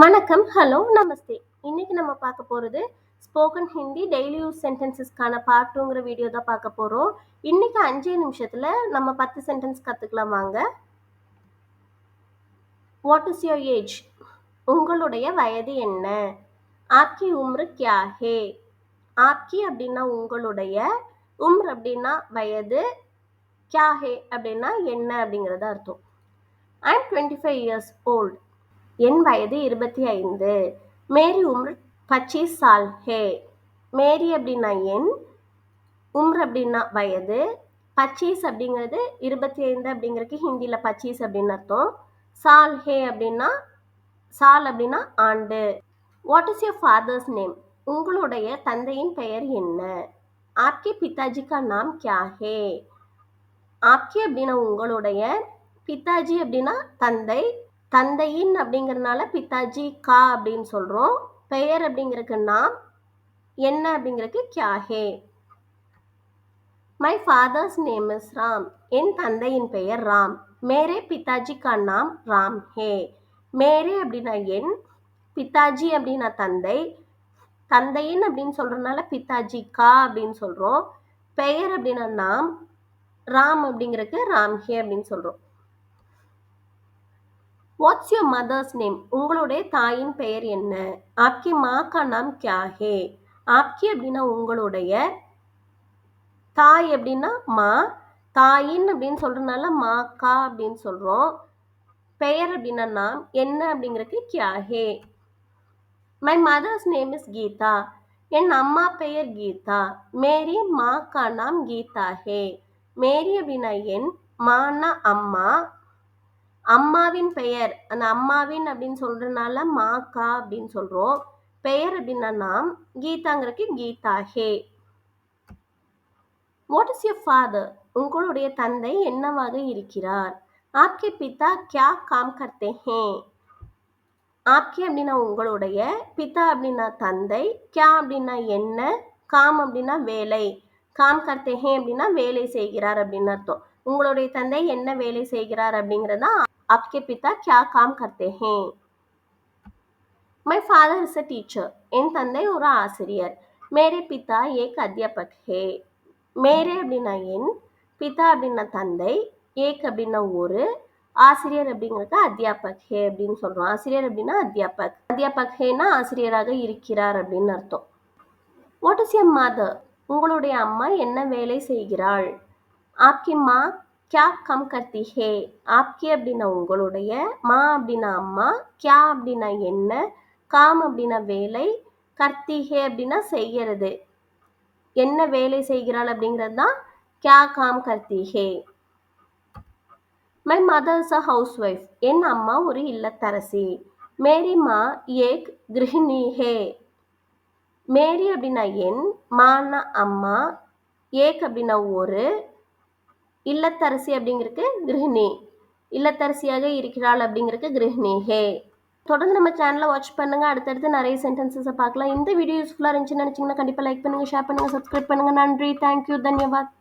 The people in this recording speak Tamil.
வணக்கம், ஹலோ, நமஸ்தே. இன்னைக்கு நம்ம பார்க்க போகிறது ஸ்போக்கன் ஹிந்தி டெய்லி யூஸ் சென்டென்சஸ்க்கான பார்ட் 2ங்கிற வீடியோ தான் பார்க்க போகிறோம். இன்னைக்கு 5 நிமிஷத்தில் நம்ம 10 சென்டென்ஸ் கற்றுக்கலாம் வாங்க. What is your age? உங்களுடைய வயது என்ன? ஆப்கி உம்ர் கியா ஹே? ஆப்கி அப்படின்னா உங்களுடைய, உம்ர் அப்படின்னா வயது, கியா ஹே அப்படின்னா என்ன அப்படிங்கிறத அர்த்தம். I am 25 years old. என் வயது 25. மேரி உம்ர் 25 சால் ஹே. மேரி அப்படின்னா என், உம்ர் அப்படின்னா வயது, 25 அப்படிங்கிறது 25 அப்படிங்கிறதுக்கு ஹிந்தியில் 25 அப்படின்னு அர்த்தம். சால் ஹே அப்படின்னா, சால் அப்படின்னா ஆண்டு. What is your father's name? உங்களுடைய தந்தையின் பெயர் என்ன? ஆப்கே பிதாஜி கா நாம் கியா ஹே? ஆப்கே அப்படின்னா உங்களுடைய, பிதாஜி அப்படின்னா தந்தை, தந்தையின் அப்படிங்கிறதுனால பிதாஜி கா அப்படின்னு சொல்கிறோம். பெயர் அப்படிங்கிறதுக்கு நாம், என்ன அப்படிங்கிறதுக்கு கியா ஹே. My father's name is Ram. என் தந்தையின் பெயர் ராம். மேரே பிதாஜி கா நாம் ராம் ஹே. மேரே அப்படின்னா என், பிதாஜி அப்படின்னா தந்தை, தந்தையின் அப்படின்னு சொல்கிறதுனால பிதாஜி கா அப்படின்னு சொல்கிறோம். பெயர் அப்படின்னா நாம், ராம் அப்படிங்கிறதுக்கு ராம் ஹே அப்படின்னு சொல்கிறோம். What's your mothers name? உங்களுடைய தாயின் பெயர் என்ன? ஆப்கி மா கா நாம் கியா ஹே? ஆப்கி அப்படின்னா உங்களுடைய, தாய் அப்படின்னா மா, தாயின் அப்படின்னு சொல்றதுனால மா கா அப்படின்னு சொல்றோம். பெயர் அப்படின்னா நாம், என்ன அப்படிங்கிறதுக்கு கியா ஹே. My mother's name is Geeta. என் அம்மா பெயர் கீதா. மேரி மா கா நாம் கீதா ஹே. மேரி அப்படின்னா என், மானா அம்மா, அம்மாவின் பெயர், அந்த அம்மாவின் அப்படின்னு சொல்றதுனால மா கா அப்படின்னு சொல்றோம். பெயர் அப்படின்னா நாம், கீதாங்கிறதுக்கு கீதா ஹே. What is your father? உங்களுடைய தந்தை என்னவாக இருக்கிறார்? ஆப்கே பிதா கியா காம் கர்த்தே ஹே? ஆப்கே அப்படின்னா உங்களுடைய, பிதா அப்படின்னா தந்தை, கியா அப்படின்னா என்ன, காம் அப்படின்னா வேலை, காம் கர்த்தே ஹே அப்படின்னா வேலை செய்கிறார் அப்படின்னு அர்த்தம். உங்களுடைய தந்தை என்ன வேலை செய்கிறார் அப்படிங்கிறதா आपके पिता क्या काम करते हैं? My father is a teacher. என் தந்தை ஒரு ஆசிரியர். मेरे पिता एक अध्यापक है. मेरे அப்படின்னா என், பிதா அப்படின்னா தந்தை, ஏக் அப்படின்னா ஒரு, ஆசிரியர் அப்படிங்கிறது அத்தியாபக் ஹே அப்படின்னு சொல்றோம். ஆசிரியர் அப்படின்னா அத்தியாபக், அத்தியாபக் ஹேனா ஆசிரியராக இருக்கிறார் அப்படின்னு அர்த்தம். What is your mother? உங்களுடைய அம்மா என்ன வேலை செய்கிறாள்? ஆப்கி மா கியா கம் கர்த்தி ஹே? ஆப்கே அப்படின்னா உங்களுடைய, மா அப்படின்னா அம்மா, கியா அப்படின்னா என்ன, காம் அப்படின்னா வேலை, கர்த்தி ஹே அப்படின்னா செய்கிறது, என்ன வேலை செய்கிறாள் அப்படிங்கிறது தான் கியா காம் கர்த்தி ஹே. My mother is a housewife. என் அம்மா ஒரு இல்லத்தரசி. மேரி மா ஏக் கிருஹிணி ஹே. மேரி அப்படின்னா என், மானா அம்மா, ஏக் அப்படின்னா ஒரு, இல்லத்தரசி அப்படிங்கிறதுக்கு கிருஹிணி, இல்லத்தரசியாக இருக்கிறாள் அப்படிங்கிறதுக்கு கிருஹிணி ஹே. தொடர்ந்து நம்ம சேனலை வாட்ச் பண்ணுங்க. அடுத்தடுத்து நிறைய சென்டென்சஸை பார்க்கலாம். இந்த வீடியோ யூஸ்ஃபுல்லாக இருந்துச்சுன்னு நினச்சிங்கன்னா கண்டிப்பாக லைக் பண்ணுங்கள், ஷேர் பண்ணுங்கள், சப்ஸ்கிரைப் பண்ணுங்கள். நன்றி, தேங்க்யூ, தன்யவாத்.